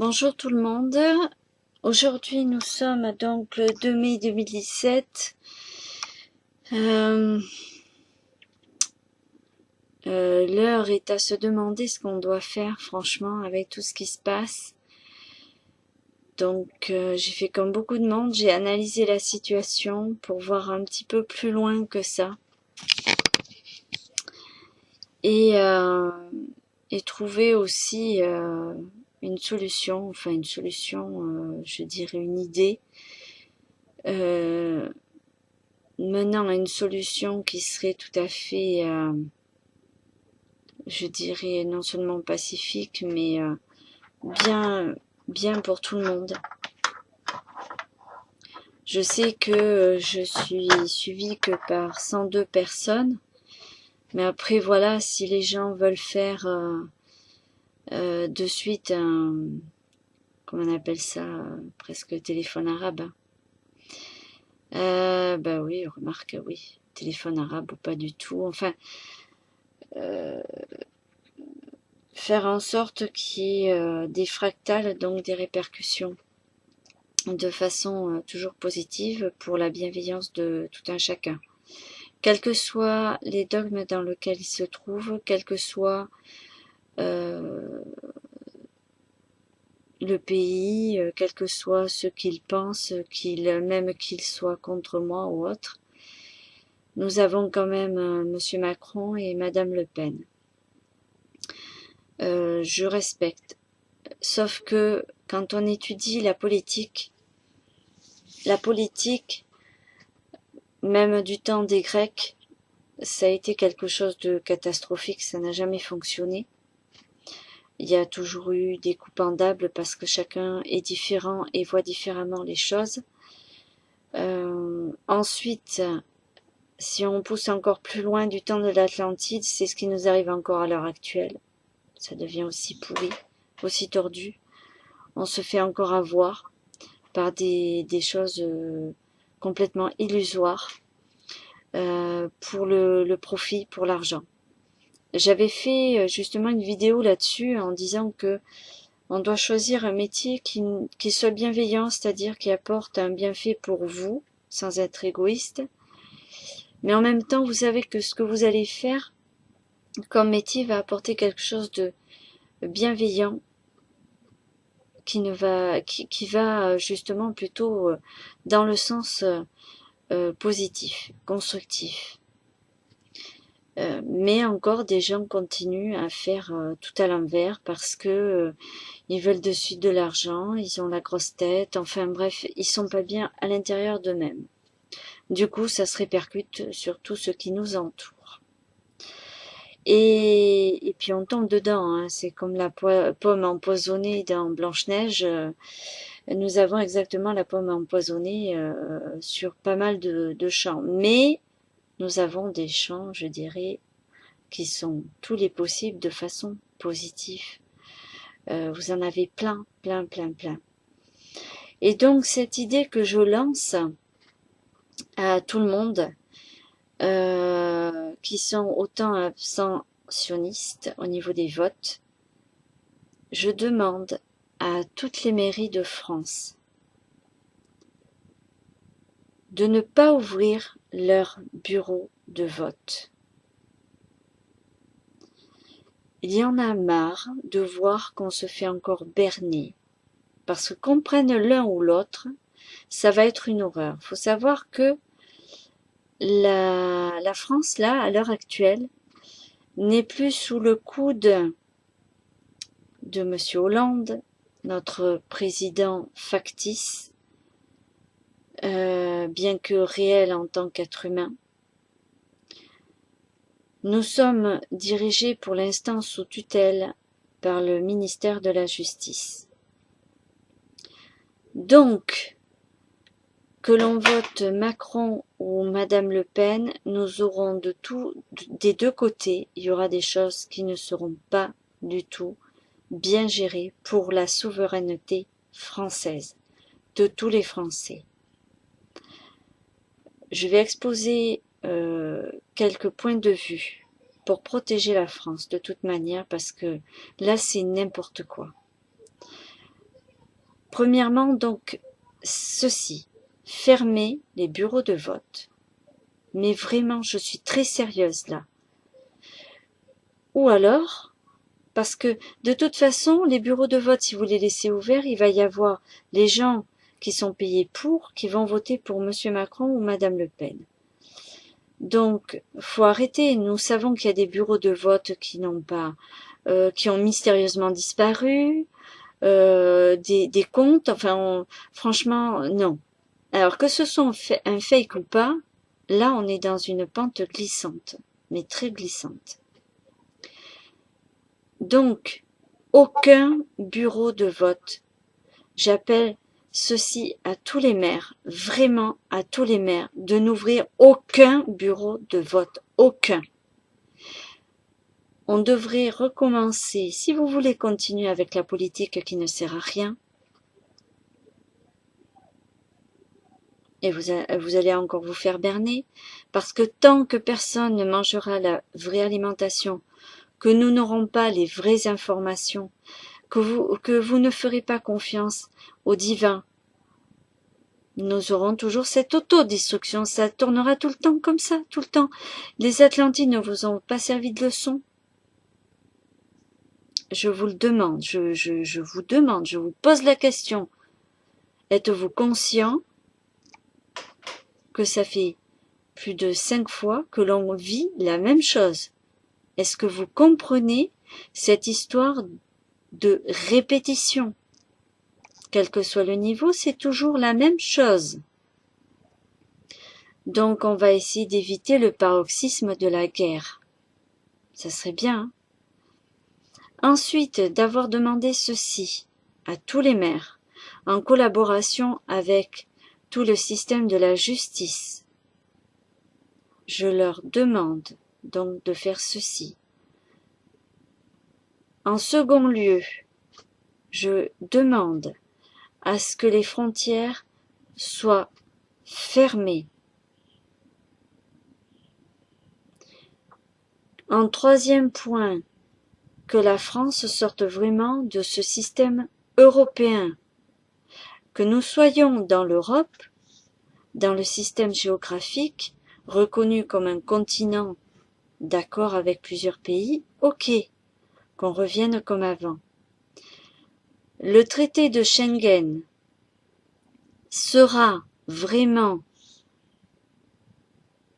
Bonjour tout le monde. Aujourd'hui nous sommes donc le 2 mai 2017. L'heure est à se demander ce qu'on doit faire franchement avec tout ce qui se passe. Donc j'ai fait comme beaucoup de monde, j'ai analysé la situation pour voir un petit peu plus loin que ça. Et trouver aussi une solution, je dirais une idée, menant à une solution qui serait tout à fait, je dirais non seulement pacifique, mais bien pour tout le monde. Je sais que je suis suivie que par 102 personnes, mais après voilà, si les gens veulent faire de suite un, comment on appelle ça, presque téléphone arabe. Bah oui, remarque, oui, téléphone arabe ou pas du tout. Enfin, faire en sorte qu'il y ait des fractales, donc des répercussions, de façon toujours positive pour la bienveillance de tout un chacun. Quels que soient les dogmes dans lesquels ils se trouvent, quel que soit le pays, quel que soit ce qu'ils pensent, même qu'ils soient contre moi ou autre, nous avons quand même Monsieur Macron et Madame Le Pen. Je respecte. Sauf que quand on étudie la politique, même du temps des Grecs, ça a été quelque chose de catastrophique, ça n'a jamais fonctionné. Il y a toujours eu des coups pendables parce que chacun est différent et voit différemment les choses. Ensuite, si on pousse encore plus loin du temps de l'Atlantide, c'est ce qui nous arrive encore à l'heure actuelle. Ça devient aussi pourri, aussi tordu. On se fait encore avoir par des choses complètement illusoires pour le profit, pour l'argent. J'avais fait justement une vidéo là-dessus en disant que on doit choisir un métier qui soit bienveillant, c'est-à-dire qui apporte un bienfait pour vous, sans être égoïste. Mais en même temps, vous savez que ce que vous allez faire comme métier va apporter quelque chose de bienveillant qui va justement plutôt dans le sens positif, constructif. Mais encore des gens continuent à faire tout à l'envers parce que ils veulent de suite de l'argent, ils ont la grosse tête, enfin bref, ils sont pas bien à l'intérieur d'eux-mêmes. Du coup, ça se répercute sur tout ce qui nous entoure. Et puis on tombe dedans, hein. C'est comme la pomme empoisonnée dans Blanche-Neige. Nous avons exactement la pomme empoisonnée sur pas mal de champs. Mais nous avons des champs, je dirais, qui sont tous les possibles de façon positive. Vous en avez plein. Et donc cette idée que je lance à tout le monde, qui sont autant abstentionnistes au niveau des votes, je demande à toutes les mairies de France de ne pas ouvrir leur bureau de vote. Il y en a marre de voir qu'on se fait encore berner, parce que qu'on prenne l'un ou l'autre, ça va être une horreur. Il faut savoir que la France, là, à l'heure actuelle, n'est plus sous le coude de Monsieur Hollande, notre président factice, bien que réel en tant qu'être humain. Nous sommes dirigés pour l'instant sous tutelle par le ministère de la Justice. Donc, que l'on vote Macron ou Madame Le Pen, nous aurons des deux côtés, il y aura des choses qui ne seront pas du tout bien gérées pour la souveraineté française, de tous les Français. Je vais exposer quelques points de vue pour protéger la France de toute manière, parce que là c'est n'importe quoi. Premièrement, donc, ceci, fermer les bureaux de vote. Mais vraiment, je suis très sérieuse là. Ou alors, parce que de toute façon, les bureaux de vote, si vous les laissez ouverts, il va y avoir les gens qui sont payés pour, qui vont voter pour Monsieur Macron ou Madame Le Pen. Donc, faut arrêter. Nous savons qu'il y a des bureaux de vote qui n'ont pas, qui ont mystérieusement disparu, des comptes. Enfin, franchement, non. Alors que ce soit un fake ou pas, là, on est dans une pente glissante, mais très glissante. Donc, aucun bureau de vote. J'appelle ceci à tous les maires, vraiment à tous les maires, de n'ouvrir aucun bureau de vote, aucun. On devrait recommencer, si vous voulez continuer avec la politique qui ne sert à rien, et vous allez encore vous faire berner, parce que tant que personne ne mangera la vraie alimentation, que nous n'aurons pas les vraies informations, que vous ne ferez pas confiance au divin, nous aurons toujours cette autodestruction, ça tournera tout le temps comme ça, tout le temps. Les Atlantides ne vous ont pas servi de leçon. Je vous le demande, je vous demande, je vous pose la question. Êtes-vous conscient que ça fait plus de 5 fois que l'on vit la même chose? Est-ce que vous comprenez cette histoire de répétition? Quel que soit le niveau, c'est toujours la même chose. Donc on va essayer d'éviter le paroxysme de la guerre. Ça serait bien. Hein? Ensuite, d'avoir demandé ceci à tous les maires, en collaboration avec tout le système de la justice. Je leur demande donc de faire ceci. En second lieu, je demande à ce que les frontières soient fermées. En troisième point, que la France sorte vraiment de ce système européen, que nous soyons dans l'Europe, dans le système géographique, reconnu comme un continent d'accord avec plusieurs pays, ok, qu'on revienne comme avant. Le traité de Schengen sera vraiment,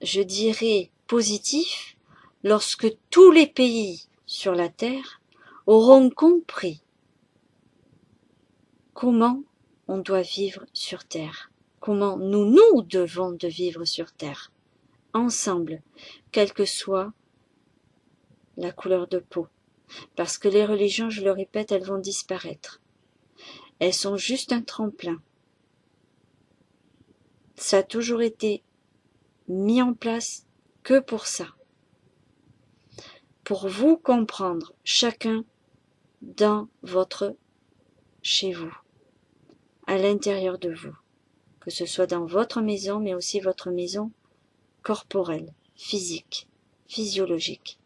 je dirais, positif lorsque tous les pays sur la Terre auront compris comment on doit vivre sur Terre, comment nous devons de vivre sur Terre, ensemble, quelle que soit la couleur de peau. Parce que les religions, je le répète, elles vont disparaître. Elles sont juste un tremplin. Ça a toujours été mis en place que pour ça. Pour vous comprendre, chacun dans votre chez vous, à l'intérieur de vous, que ce soit dans votre maison, mais aussi votre maison corporelle, physique, physiologique.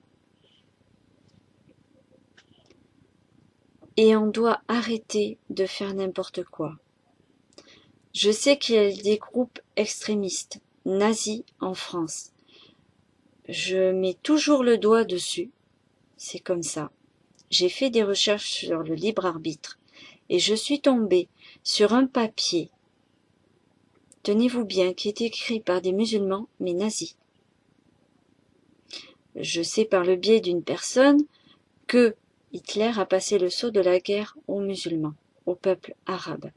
Et on doit arrêter de faire n'importe quoi. Je sais qu'il y a des groupes extrémistes, nazis en France. Je mets toujours le doigt dessus, c'est comme ça. J'ai fait des recherches sur le libre arbitre et je suis tombée sur un papier, tenez-vous bien, qui est écrit par des musulmans, mais nazis. Je sais par le biais d'une personne que Hitler a passé le sceau de la guerre aux musulmans, au peuple arabe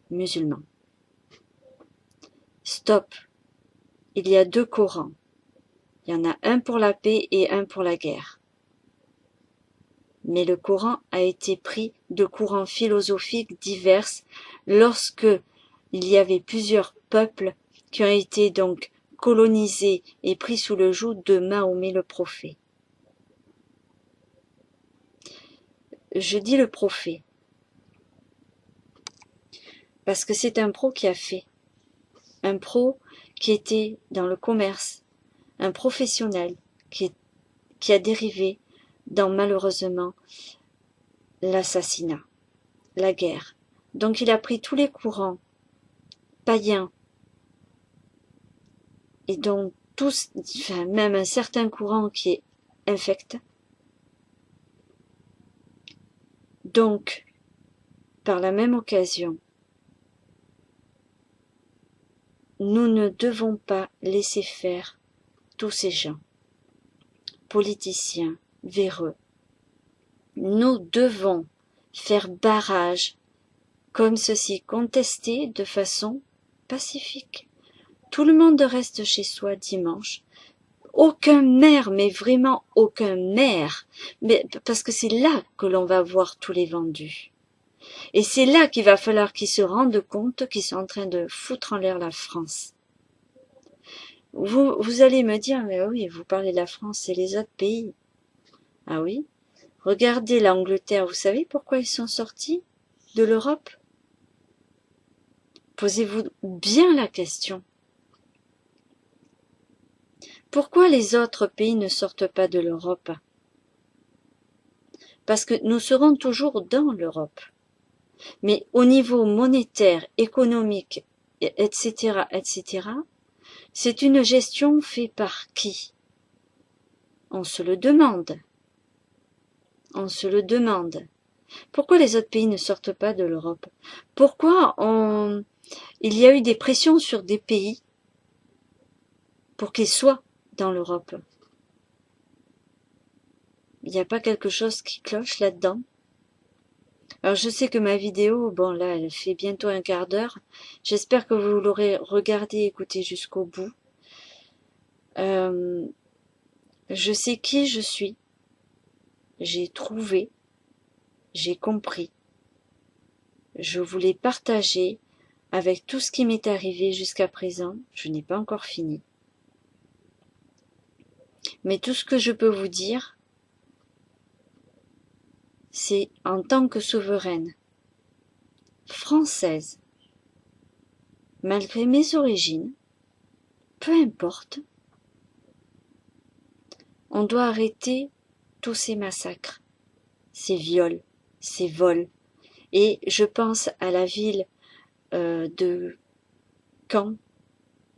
musulman. Stop. Il y a 2 Corans. Il y en a un pour la paix et un pour la guerre. Mais le Coran a été pris de courants philosophiques divers lorsque il y avait plusieurs peuples qui ont été donc colonisés et pris sous le joug de Mahomet le prophète. Je dis le prophète parce que c'est un pro qui a fait, un pro qui était dans le commerce, un professionnel qui a dérivé dans malheureusement l'assassinat, la guerre, Donc il a pris tous les courants païens, et donc tous, enfin, même un certain courant qui est infect. Donc, par la même occasion, nous ne devons pas laisser faire tous ces gens, politiciens, véreux. Nous devons faire barrage comme ceci, contester de façon pacifique. Tout le monde reste chez soi dimanche. Aucun maire, mais vraiment aucun maire, mais parce que c'est là que l'on va voir tous les vendus. Et c'est là qu'il va falloir qu'ils se rendent compte qu'ils sont en train de foutre en l'air la France. Vous allez me dire, mais oui, vous parlez de la France et les autres pays. Ah oui? Regardez l'Angleterre, vous savez pourquoi ils sont sortis de l'Europe? Posez-vous bien la question. Pourquoi les autres pays ne sortent pas de l'Europe? Parce que nous serons toujours dans l'Europe. Mais au niveau monétaire, économique, etc., etc., c'est une gestion faite par qui? On se le demande. On se le demande. Pourquoi les autres pays ne sortent pas de l'Europe? Pourquoi il y a eu des pressions sur des pays pour qu'ils soient dans l'Europe? Il n'y a pas quelque chose qui cloche là-dedans? Alors je sais que ma vidéo, bon là, elle fait bientôt un quart d'heure. J'espère que vous l'aurez regardée et écoutée jusqu'au bout. Je sais qui je suis. J'ai trouvé. J'ai compris. Je voulais partager avec tout ce qui m'est arrivé jusqu'à présent. Je n'ai pas encore fini. Mais tout ce que je peux vous dire, c'est en tant que souveraine française, malgré mes origines, peu importe, on doit arrêter tous ces massacres, ces viols, ces vols. Et je pense à la ville de Caen,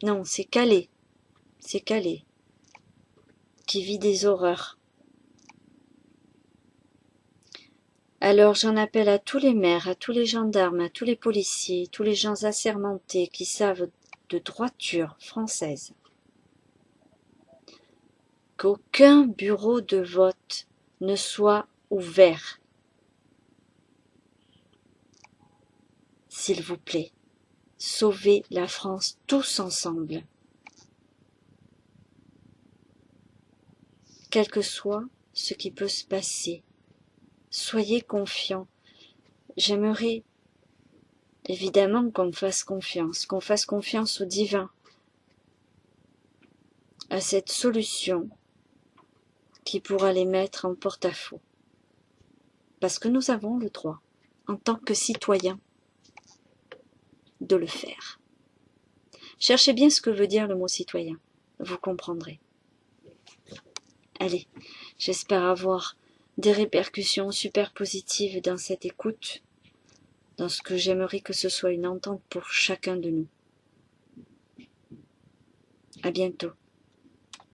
non, c'est Calais, qui vit des horreurs. Alors j'en appelle à tous les maires, à tous les gendarmes, à tous les policiers, tous les gens assermentés qui savent de droiture française, qu'aucun bureau de vote ne soit ouvert. S'il vous plaît, sauvez la France tous ensemble. Quel que soit ce qui peut se passer, soyez confiants. J'aimerais évidemment qu'on me fasse confiance au divin, à cette solution qui pourra les mettre en porte-à-faux. Parce que nous avons le droit, en tant que citoyens, de le faire. Cherchez bien ce que veut dire le mot citoyen, vous comprendrez. Allez, j'espère avoir des répercussions super positives dans cette écoute, dans ce que j'aimerais que ce soit une entente pour chacun de nous. À bientôt.